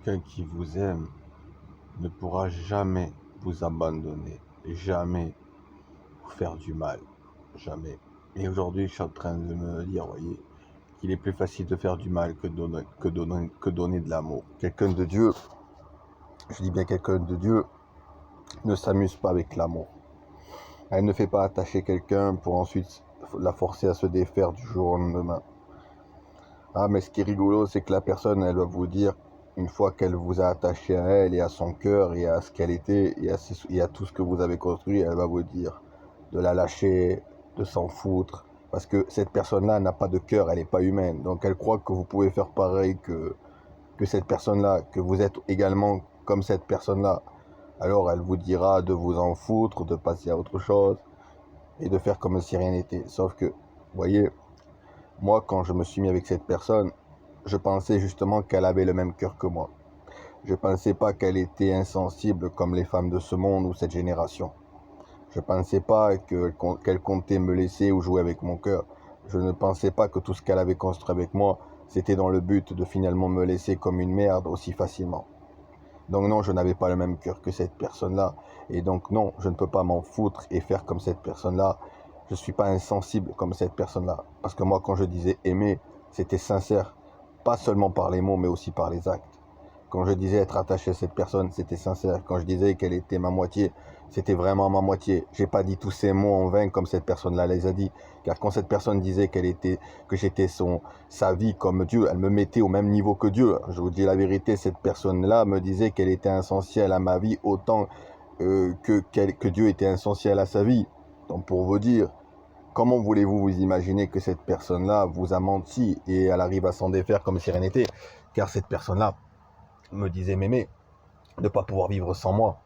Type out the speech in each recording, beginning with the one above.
quelqu'un qui vous aime ne pourra jamais vous abandonner, jamais vous faire du mal, jamais. Et aujourd'hui, je suis en train de me dire, voyez, qu'il est plus facile de faire du mal que donner de l'amour. Quelqu'un de Dieu, je dis bien quelqu'un de Dieu, ne s'amuse pas avec l'amour. Elle ne fait pas attacher quelqu'un pour ensuite la forcer à se défaire du jour au lendemain. Ah, mais ce qui est rigolo, c'est que la personne, elle va vous dire, une fois qu'elle vous a attaché à elle et à son cœur et à ce qu'elle était et à tout ce que vous avez construit, elle va vous dire de la lâcher, de s'en foutre. Parce que cette personne-là n'a pas de cœur, elle n'est pas humaine. Donc elle croit que vous pouvez faire pareil que cette personne-là, que vous êtes également comme cette personne-là. Alors elle vous dira de vous en foutre, de passer à autre chose et de faire comme si rien n'était. Sauf que, vous voyez, moi, quand je me suis mis avec cette personne, je pensais justement qu'elle avait le même cœur que moi. Je ne pensais pas qu'elle était insensible comme les femmes de ce monde ou cette génération. Je ne pensais pas qu'elle comptait me laisser ou jouer avec mon cœur. Je ne pensais pas que tout ce qu'elle avait construit avec moi, c'était dans le but de finalement me laisser comme une merde aussi facilement. Donc non, je n'avais pas le même cœur que cette personne-là. Et donc non, je ne peux pas m'en foutre et faire comme cette personne-là. Je ne suis pas insensible comme cette personne-là. Parce que moi, quand je disais aimer, c'était sincère. Pas seulement par les mots, mais aussi par les actes. Quand je disais être attaché à cette personne, c'était sincère. Quand je disais qu'elle était ma moitié, c'était vraiment ma moitié. J'ai pas dit tous ces mots en vain comme cette personne-là les a dit. Car quand cette personne disait que j'étais sa vie comme Dieu, elle me mettait au même niveau que Dieu. Je vous dis la vérité, cette personne-là me disait qu'elle était essentielle à ma vie autant que Dieu était essentiel à sa vie. Donc pour vous dire, comment voulez-vous vous imaginer que cette personne-là vous a menti et elle arrive à s'en défaire comme si rien n'était? Car cette personne-là me disait m'aimer, ne pas pouvoir vivre sans moi,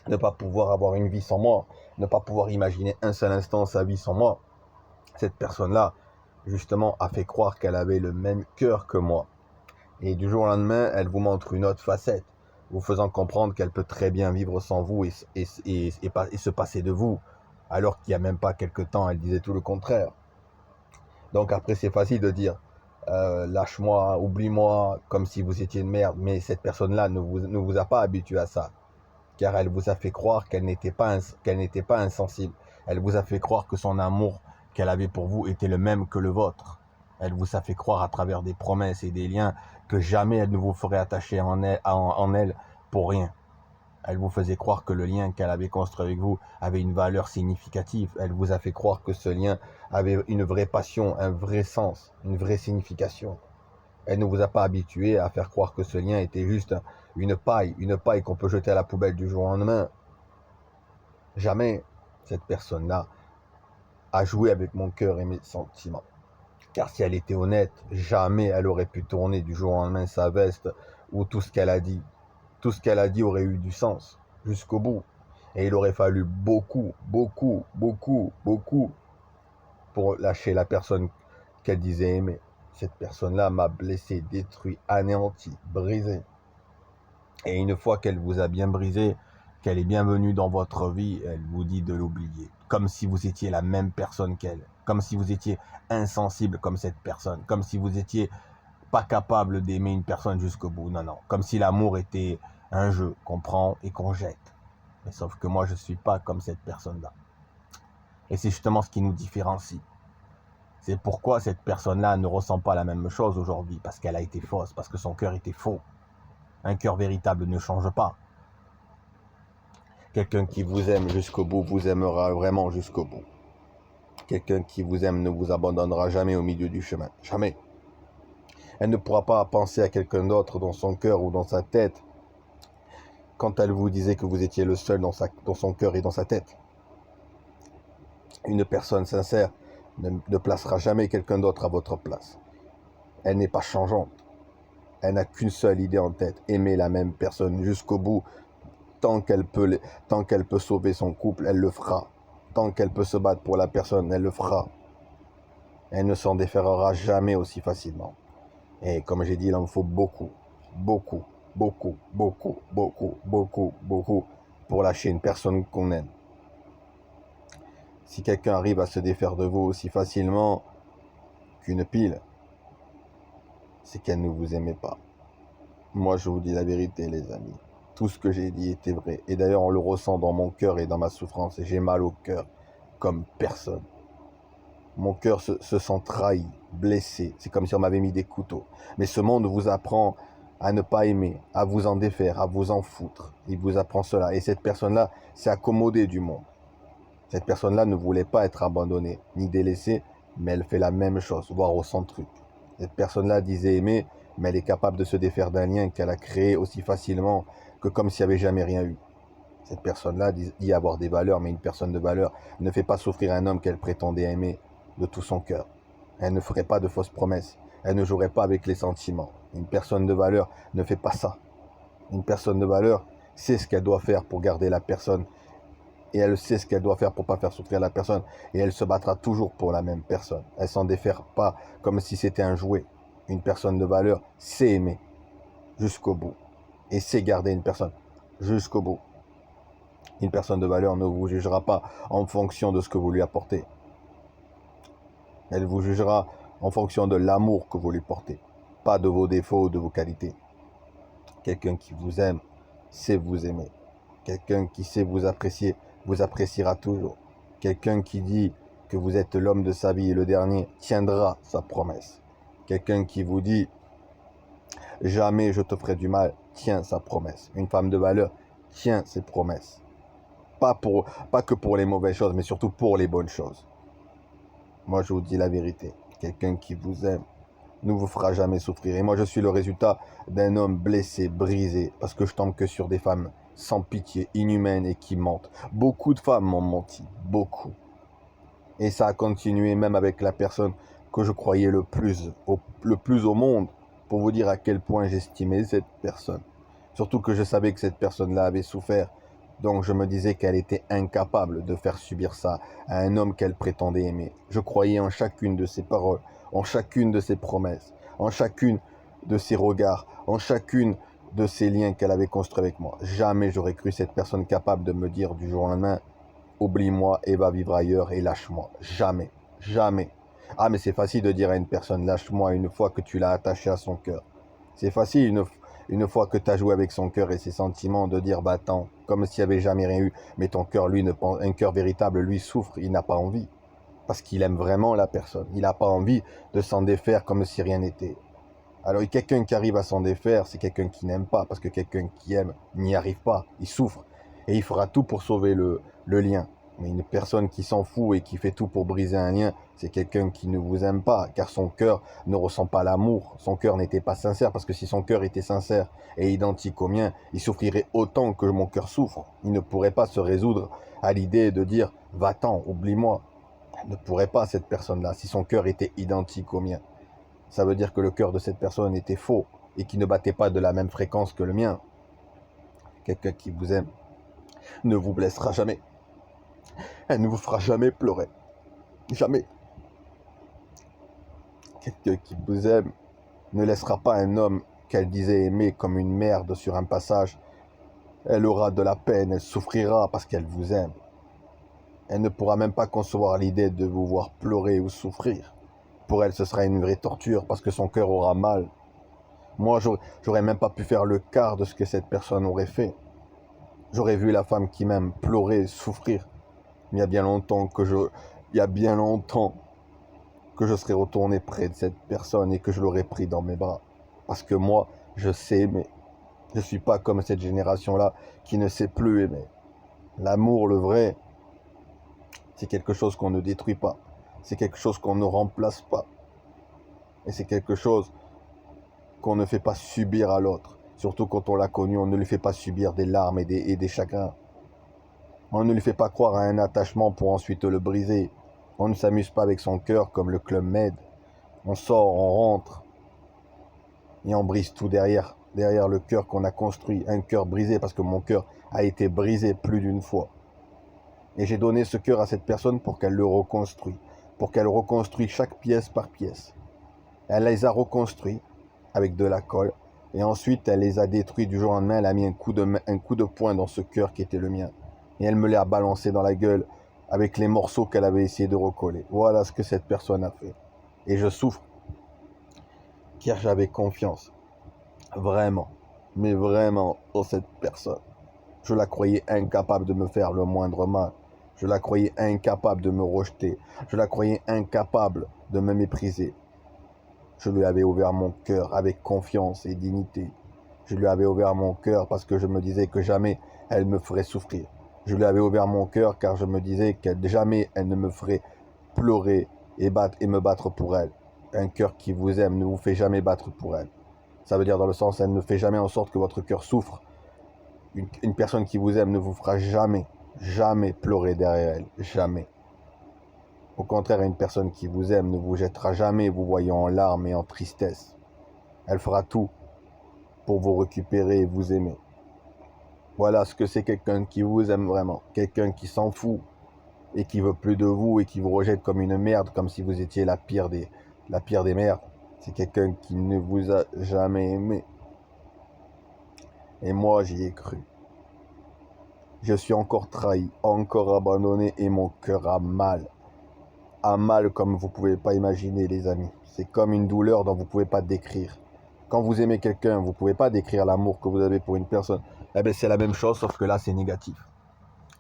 ne pas pouvoir avoir une vie sans moi, ne pas pouvoir imaginer un seul instant sa vie sans moi. Cette personne-là, justement, a fait croire qu'elle avait le même cœur que moi. Et du jour au lendemain, elle vous montre une autre facette, vous faisant comprendre qu'elle peut très bien vivre sans vous et se passer de vous, alors qu'il n'y a même pas quelque temps, elle disait tout le contraire. Donc après, c'est facile de dire, lâche-moi, oublie-moi, comme si vous étiez une merde, mais cette personne-là ne vous a pas habitué à ça. Car elle vous a fait croire qu'elle n'était pas insensible. Elle vous a fait croire que son amour qu'elle avait pour vous était le même que le vôtre. Elle vous a fait croire à travers des promesses et des liens que jamais elle ne vous ferait attacher en elle pour rien. Elle vous faisait croire que le lien qu'elle avait construit avec vous avait une valeur significative. Elle vous a fait croire que ce lien avait une vraie passion, un vrai sens, une vraie signification. Elle ne vous a pas habitué à faire croire que ce lien était juste une paille qu'on peut jeter à la poubelle du jour au lendemain. Jamais cette personne-là a joué avec mon cœur et mes sentiments. Car si elle était honnête, jamais elle aurait pu tourner du jour au lendemain sa veste ou tout ce qu'elle a dit. Tout ce qu'elle a dit aurait eu du sens jusqu'au bout. Et il aurait fallu beaucoup pour lâcher la personne qu'elle disait aimer. Cette personne-là m'a blessé, détruit, anéanti, brisé. Et une fois qu'elle vous a bien brisé, qu'elle est bienvenue dans votre vie, elle vous dit de l'oublier. Comme si vous étiez la même personne qu'elle. Comme si vous étiez insensible comme cette personne. Comme si vous étiez pas capable d'aimer une personne jusqu'au bout. Non, non. Comme si l'amour était un jeu qu'on prend et qu'on jette. Mais sauf que moi, je ne suis pas comme cette personne-là. Et c'est justement ce qui nous différencie. C'est pourquoi cette personne-là ne ressent pas la même chose aujourd'hui. Parce qu'elle a été fausse. Parce que son cœur était faux. Un cœur véritable ne change pas. Quelqu'un qui vous aime jusqu'au bout vous aimera vraiment jusqu'au bout. Quelqu'un qui vous aime ne vous abandonnera jamais au milieu du chemin. Jamais. Elle ne pourra pas penser à quelqu'un d'autre dans son cœur ou dans sa tête quand elle vous disait que vous étiez le seul dans son cœur et dans sa tête. Une personne sincère ne placera jamais quelqu'un d'autre à votre place. Elle n'est pas changeante. Elle n'a qu'une seule idée en tête, aimer la même personne jusqu'au bout. Tant qu'elle peut sauver son couple, elle le fera. Tant qu'elle peut se battre pour la personne, elle le fera. Elle ne s'en déférera jamais aussi facilement. Et comme j'ai dit, il en faut beaucoup pour lâcher une personne qu'on aime. Si quelqu'un arrive à se défaire de vous aussi facilement qu'une pile, c'est qu'elle ne vous aimait pas. Moi, je vous dis la vérité, les amis. Tout ce que j'ai dit était vrai. Et d'ailleurs, on le ressent dans mon cœur et dans ma souffrance. Et j'ai mal au cœur, comme personne. Mon cœur se sent trahi, blessé. C'est comme si on m'avait mis des couteaux. Mais ce monde vous apprend à ne pas aimer, à vous en défaire, à vous en foutre. Il vous apprend cela. Et cette personne-là s'est accommodée du monde. Cette personne-là ne voulait pas être abandonnée, ni délaissée, mais elle fait la même chose, voire au centre truc. Cette personne-là disait aimer, mais elle est capable de se défaire d'un lien qu'elle a créé aussi facilement que comme s'il n'y avait jamais rien eu. Cette personne-là dit avoir des valeurs, mais une personne de valeur ne fait pas souffrir un homme qu'elle prétendait aimer de tout son cœur. Elle ne ferait pas de fausses promesses. Elle ne jouerait pas avec les sentiments. Une personne de valeur ne fait pas ça. Une personne de valeur sait ce qu'elle doit faire pour garder la personne. Et elle sait ce qu'elle doit faire pour ne pas faire souffrir la personne. Et elle se battra toujours pour la même personne. Elle s'en défère pas comme si c'était un jouet. Une personne de valeur sait aimer jusqu'au bout. Et sait garder une personne jusqu'au bout. Une personne de valeur ne vous jugera pas en fonction de ce que vous lui apportez. Elle vous jugera en fonction de l'amour que vous lui portez, pas de vos défauts ou de vos qualités. Quelqu'un qui vous aime sait vous aimer. Quelqu'un qui sait vous apprécier vous appréciera toujours. Quelqu'un qui dit que vous êtes l'homme de sa vie et le dernier tiendra sa promesse. Quelqu'un qui vous dit jamais je te ferai du mal tient sa promesse. Une femme de valeur tient ses promesses. Pas que pour les mauvaises choses, mais surtout pour les bonnes choses. Moi, je vous dis la vérité. Quelqu'un qui vous aime ne vous fera jamais souffrir. Et moi, je suis le résultat d'un homme blessé, brisé, parce que je tombe que sur des femmes sans pitié, inhumaines et qui mentent. Beaucoup de femmes m'ont menti, beaucoup. Et ça a continué même avec la personne que je croyais le plus au monde, pour vous dire à quel point j'estimais cette personne. Surtout que je savais que cette personne-là avait souffert. Donc je me disais qu'elle était incapable de faire subir ça à un homme qu'elle prétendait aimer. Je croyais en chacune de ses paroles, en chacune de ses promesses, en chacune de ses regards, en chacune de ces liens qu'elle avait construits avec moi. Jamais j'aurais cru cette personne capable de me dire du jour au lendemain « Oublie-moi et va vivre ailleurs et lâche-moi ». Jamais, jamais. Ah mais c'est facile de dire à une personne « Lâche-moi » une fois que tu l'as attaché à son cœur. C'est facile une fois que tu as joué avec son cœur et ses sentiments, de dire, bah attends, comme s'il n'y avait jamais rien eu, mais ton cœur, lui, un cœur véritable, lui, souffre, il n'a pas envie. Parce qu'il aime vraiment la personne. Il n'a pas envie de s'en défaire comme si rien n'était. Alors, quelqu'un qui arrive à s'en défaire, c'est quelqu'un qui n'aime pas, parce que quelqu'un qui aime n'y arrive pas, il souffre. Et il fera tout pour sauver le lien. Mais une personne qui s'en fout et qui fait tout pour briser un lien, c'est quelqu'un qui ne vous aime pas, car son cœur ne ressent pas l'amour. Son cœur n'était pas sincère, parce que si son cœur était sincère et identique au mien, il souffrirait autant que mon cœur souffre. Il ne pourrait pas se résoudre à l'idée de dire « va-t'en, oublie-moi ». Il ne pourrait pas, cette personne-là, si son cœur était identique au mien. Ça veut dire que le cœur de cette personne était faux et qui ne battait pas de la même fréquence que le mien. Quelqu'un qui vous aime ne vous blessera jamais. Elle ne vous fera jamais pleurer. Jamais. Quelqu'un qui vous aime ne laissera pas un homme qu'elle disait aimer comme une merde sur un passage. Elle aura de la peine, elle souffrira parce qu'elle vous aime. Elle ne pourra même pas concevoir l'idée de vous voir pleurer ou souffrir. Pour elle, ce sera une vraie torture parce que son cœur aura mal. Moi, j'aurais même pas pu faire le quart de ce que cette personne aurait fait. J'aurais vu la femme qui m'aime pleurer, souffrir. Il y a bien longtemps que je serais retourné près de cette personne et que je l'aurais pris dans mes bras. Parce que moi, je sais aimer. Je ne suis pas comme cette génération-là qui ne sait plus aimer. L'amour, le vrai, c'est quelque chose qu'on ne détruit pas. C'est quelque chose qu'on ne remplace pas. Et c'est quelque chose qu'on ne fait pas subir à l'autre. Surtout quand on l'a connu, on ne lui fait pas subir des larmes et des chagrins. On ne lui fait pas croire à un attachement pour ensuite le briser. On ne s'amuse pas avec son cœur comme le Club Med. On sort, on rentre et on brise tout derrière le cœur qu'on a construit. Un cœur brisé parce que mon cœur a été brisé plus d'une fois. Et j'ai donné ce cœur à cette personne pour qu'elle le reconstruise. Pour qu'elle reconstruise chaque pièce par pièce. Elle les a reconstruits avec de la colle. Et ensuite, elle les a détruits du jour au lendemain. Elle a mis un coup de poing dans ce cœur qui était le mien. Et elle me l'a balancé dans la gueule avec les morceaux qu'elle avait essayé de recoller. Voilà ce que cette personne a fait. Et je souffre car j'avais confiance. Vraiment. mais vraiment, dans cette personne. Je la croyais incapable de me faire le moindre mal. Je la croyais incapable de me rejeter. Je la croyais incapable de me mépriser. Je lui avais ouvert mon cœur avec confiance et dignité. Je lui avais ouvert mon cœur parce que je me disais que jamais elle me ferait souffrir. Je lui avais ouvert mon cœur car je me disais que jamais elle ne me ferait pleurer et me battre pour elle. Un cœur qui vous aime ne vous fait jamais battre pour elle. Ça veut dire dans le sens, elle ne fait jamais en sorte que votre cœur souffre. Une personne qui vous aime ne vous fera jamais, jamais pleurer derrière elle. Jamais. Au contraire, une personne qui vous aime ne vous jettera jamais vous voyant en larmes et en tristesse. Elle fera tout pour vous récupérer et vous aimer. Voilà ce que c'est quelqu'un qui vous aime vraiment. Quelqu'un qui s'en fout et qui veut plus de vous et qui vous rejette comme une merde, comme si vous étiez la pire des merdes. C'est quelqu'un qui ne vous a jamais aimé. Et moi, j'y ai cru. Je suis encore trahi, encore abandonné et mon cœur a mal. A mal comme vous ne pouvez pas imaginer, les amis. C'est comme une douleur dont vous ne pouvez pas décrire. Quand vous aimez quelqu'un, vous ne pouvez pas décrire l'amour que vous avez pour une personne. Eh bien, c'est la même chose, sauf que là, c'est négatif.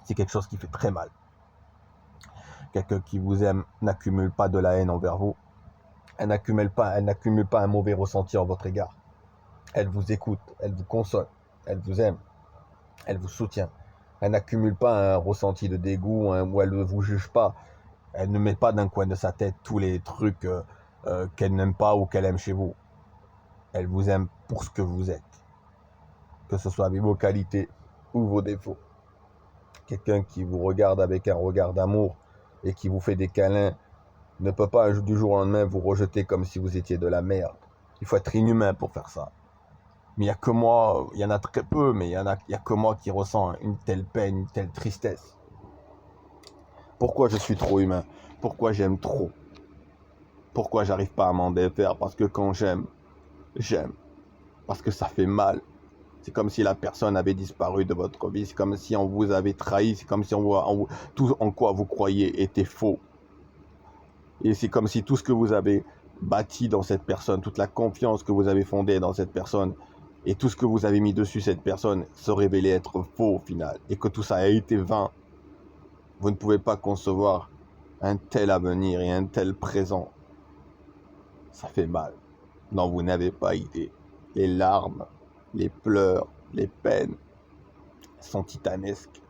C'est quelque chose qui fait très mal. Quelqu'un qui vous aime n'accumule pas de la haine envers vous. Elle n'accumule pas un mauvais ressenti en votre égard. Elle vous écoute, elle vous console, elle vous aime, elle vous soutient. Elle n'accumule pas un ressenti de dégoût où elle ne vous juge pas. Elle ne met pas d'un coin de sa tête tous les trucs qu'elle n'aime pas ou qu'elle aime chez vous. Elle vous aime pour ce que vous êtes. Que ce soit avec vos qualités ou vos défauts. Quelqu'un qui vous regarde avec un regard d'amour et qui vous fait des câlins ne peut pas du jour au lendemain vous rejeter comme si vous étiez de la merde. Il faut être inhumain pour faire ça. Mais il n'y a que moi, il y en a très peu, mais il y a que moi qui ressens une telle peine, une telle tristesse. Pourquoi je suis trop humain? Pourquoi j'aime trop? Pourquoi j'arrive pas à m'en défaire? Parce que quand j'aime. Parce que ça fait mal. C'est comme si la personne avait disparu de votre vie. C'est comme si on vous avait trahi. C'est comme si tout en quoi vous croyez était faux. Et c'est comme si tout ce que vous avez bâti dans cette personne, toute la confiance que vous avez fondée dans cette personne, et tout ce que vous avez mis dessus cette personne se révélait être faux au final. Et que tout ça a été vain. Vous ne pouvez pas concevoir un tel avenir et un tel présent. Ça fait mal. Non, vous n'avez pas idée. Les larmes, les pleurs, les peines sont titanesques.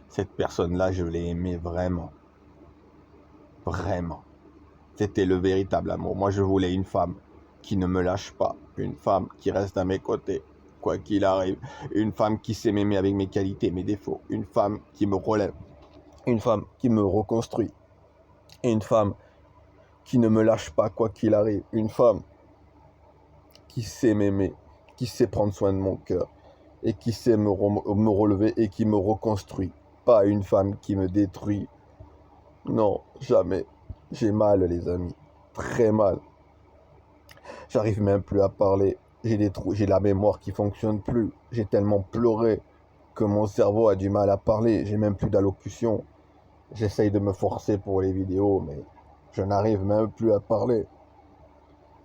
Cette personne-là, je l'ai aimée vraiment. Vraiment. C'était le véritable amour. Moi, je voulais une femme qui ne me lâche pas. Une femme qui reste à mes côtés, quoi qu'il arrive. Une femme qui sait m'aimer avec mes qualités, mes défauts. Une femme qui me relève. Une femme qui me reconstruit. Une femme qui ne me lâche pas, quoi qu'il arrive. Une femme qui sait m'aimer, qui sait prendre soin de mon cœur et qui sait me relever et qui me reconstruit. Pas une femme qui me détruit. Non, jamais. J'ai mal, les amis. Très mal. J'arrive même plus à parler. J'ai la mémoire qui fonctionne plus. J'ai tellement pleuré que mon cerveau a du mal à parler. J'ai même plus d'allocution. J'essaye de me forcer pour les vidéos, mais je n'arrive même plus à parler.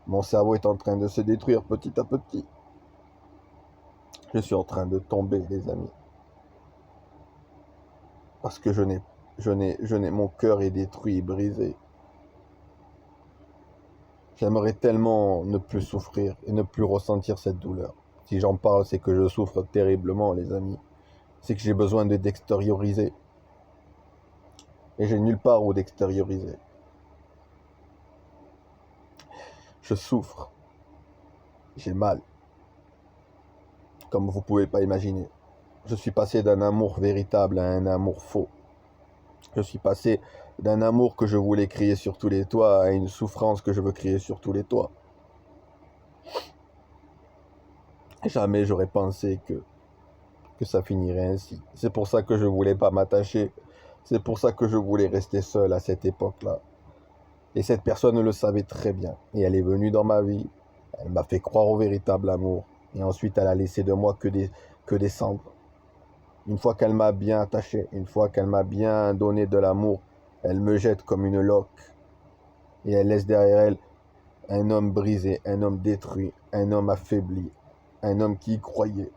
Mon cerveau est en train de se détruire petit à petit. Je suis en train de tomber, les amis. Parce que mon cœur est détruit, brisé. J'aimerais tellement ne plus souffrir et ne plus ressentir cette douleur. Si j'en parle, c'est que je souffre terriblement, les amis. C'est que j'ai besoin d'extérioriser. Et j'ai nulle part où d'extérioriser. Je souffre. J'ai mal. Comme vous pouvez pas imaginer. Je suis passé d'un amour véritable à un amour faux. Je suis passé d'un amour que je voulais crier sur tous les toits à une souffrance que je veux crier sur tous les toits. Jamais j'aurais pensé que ça finirait ainsi. C'est pour ça que je voulais pas m'attacher. C'est pour ça que je voulais rester seul à cette époque-là. Et cette personne le savait très bien. Et elle est venue dans ma vie. Elle m'a fait croire au véritable amour. Et ensuite, elle a laissé de moi que des cendres. Une fois qu'elle m'a bien attaché, une fois qu'elle m'a bien donné de l'amour, elle me jette comme une loque. Et elle laisse derrière elle un homme brisé, un homme détruit, un homme affaibli, un homme qui y croyait.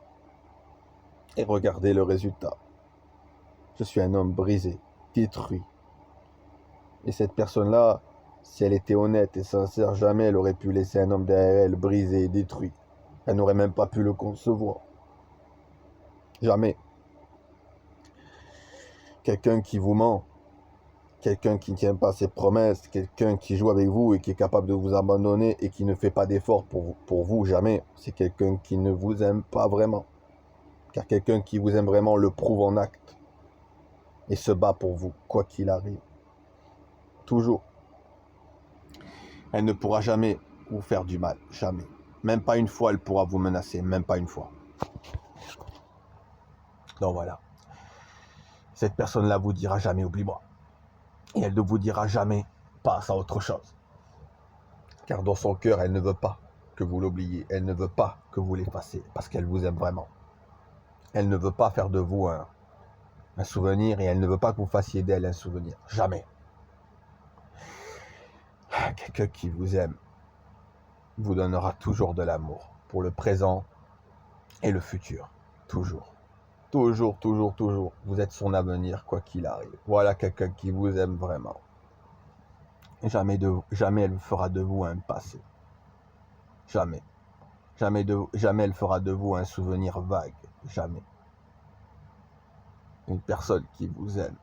Et regardez le résultat. Je suis un homme brisé, détruit. Et cette personne-là, si elle était honnête et sincère, jamais elle aurait pu laisser un homme derrière elle brisé et détruit. Elle n'aurait même pas pu le concevoir. Jamais. Quelqu'un qui vous ment, quelqu'un qui ne tient pas ses promesses, quelqu'un qui joue avec vous et qui est capable de vous abandonner et qui ne fait pas d'efforts pour vous, jamais. C'est quelqu'un qui ne vous aime pas vraiment. Car quelqu'un qui vous aime vraiment le prouve en acte et se bat pour vous, quoi qu'il arrive. Toujours. Elle ne pourra jamais vous faire du mal, jamais. Même pas une fois, elle pourra vous menacer, même pas une fois. Donc voilà. Cette personne-là vous dira jamais oublie-moi. Et elle ne vous dira jamais passe à autre chose. Car dans son cœur, elle ne veut pas que vous l'oubliez. Elle ne veut pas que vous l'effaciez parce qu'elle vous aime vraiment. Elle ne veut pas faire de vous un souvenir et elle ne veut pas que vous fassiez d'elle un souvenir. Jamais. Quelqu'un qui vous aime vous donnera toujours de l'amour pour le présent et le futur. Toujours. Toujours, toujours, toujours. Vous êtes son avenir, quoi qu'il arrive. Voilà quelqu'un qui vous aime vraiment. Jamais elle fera de vous un passé. Jamais. Jamais elle fera de vous un souvenir vague. Jamais. Une personne qui vous aime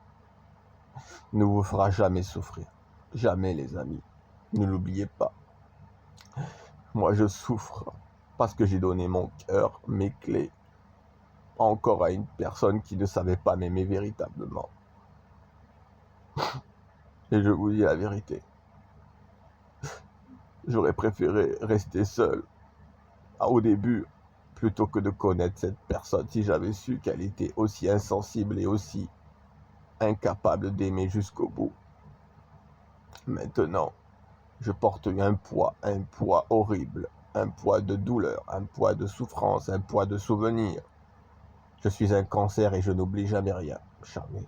ne vous fera jamais souffrir. Jamais, les amis. Ne l'oubliez pas. Moi, je souffre parce que j'ai donné mon cœur, mes clés, encore à une personne qui ne savait pas m'aimer véritablement. Et je vous dis la vérité. J'aurais préféré rester seul au début plutôt que de connaître cette personne si j'avais su qu'elle était aussi insensible et aussi incapable d'aimer jusqu'au bout. Maintenant, je porte un poids horrible, un poids de douleur, un poids de souffrance, un poids de souvenirs. Je suis un cancer et je n'oublie jamais rien, jamais.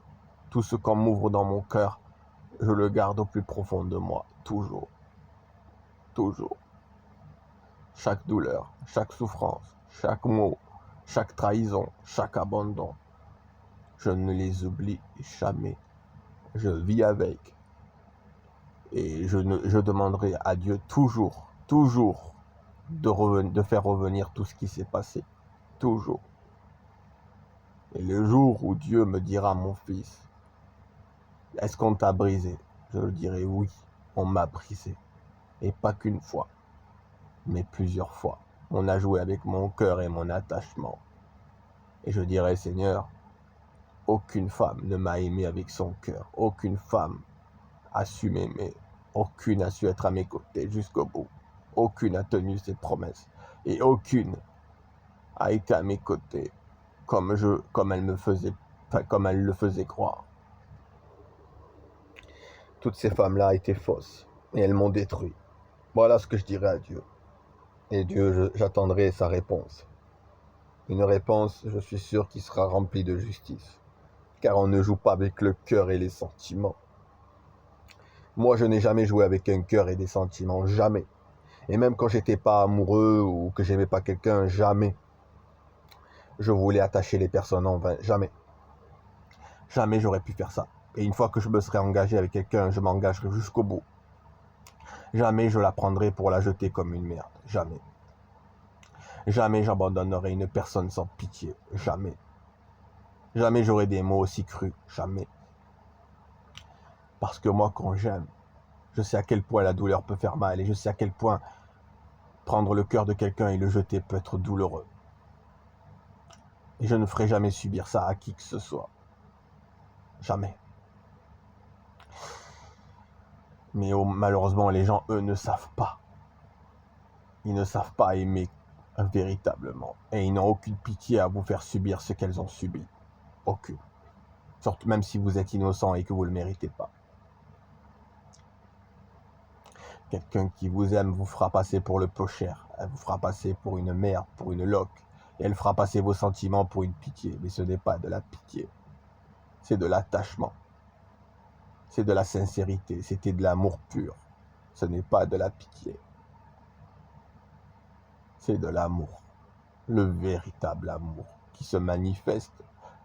Tout ce qu'on m'ouvre dans mon cœur, je le garde au plus profond de moi, toujours, toujours. Chaque douleur, chaque souffrance, chaque mot, chaque trahison, chaque abandon, je ne les oublie jamais. Je vis avec. Et je demanderai à Dieu toujours de faire revenir tout ce qui s'est passé. Toujours. Et le jour où Dieu me dira, mon fils, est-ce qu'on t'a brisé? Je le dirai oui, on m'a brisé. Et pas qu'une fois, mais plusieurs fois. On a joué avec mon cœur et mon attachement. Et je dirai, Seigneur, aucune femme ne m'a aimé avec son cœur. Aucune femme a su m'aimer. Aucune a su être à mes côtés jusqu'au bout. Aucune a tenu ses promesses. Et aucune a été à mes côtés comme elle le faisait croire. Toutes ces femmes-là étaient fausses et elles m'ont détruit. Voilà ce que je dirais à Dieu. Et Dieu, j'attendrai sa réponse. Une réponse, je suis sûr, qui sera remplie de justice. Car on ne joue pas avec le cœur et les sentiments. Moi, je n'ai jamais joué avec un cœur et des sentiments, jamais. Et même quand j'étais pas amoureux ou que j'aimais pas quelqu'un, jamais. Je voulais attacher les personnes en vain, jamais. Jamais j'aurais pu faire ça. Et une fois que je me serais engagé avec quelqu'un, je m'engagerai jusqu'au bout. Jamais je la prendrai pour la jeter comme une merde, jamais. Jamais j'abandonnerai une personne sans pitié, jamais. Jamais j'aurai des mots aussi crus, jamais. Parce que moi, quand j'aime, je sais à quel point la douleur peut faire mal et je sais à quel point prendre le cœur de quelqu'un et le jeter peut être douloureux. Et je ne ferai jamais subir ça à qui que ce soit. Jamais. Mais malheureusement, les gens, eux, ne savent pas. Ils ne savent pas aimer véritablement. Et ils n'ont aucune pitié à vous faire subir ce qu'elles ont subi. Aucune. Surtout même si vous êtes innocent et que vous ne le méritez pas. Quelqu'un qui vous aime vous fera passer pour le peu cher. Elle vous fera passer pour une merde, pour une loque. Et elle fera passer vos sentiments pour une pitié. Mais ce n'est pas de la pitié. C'est de l'attachement. C'est de la sincérité. C'était de l'amour pur. Ce n'est pas de la pitié. C'est de l'amour. le véritable amour qui se manifeste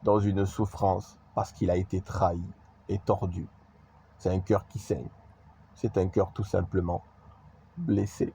dans une souffrance parce qu'il a été trahi et tordu. C'est un cœur qui saigne. C'est un cœur tout simplement blessé.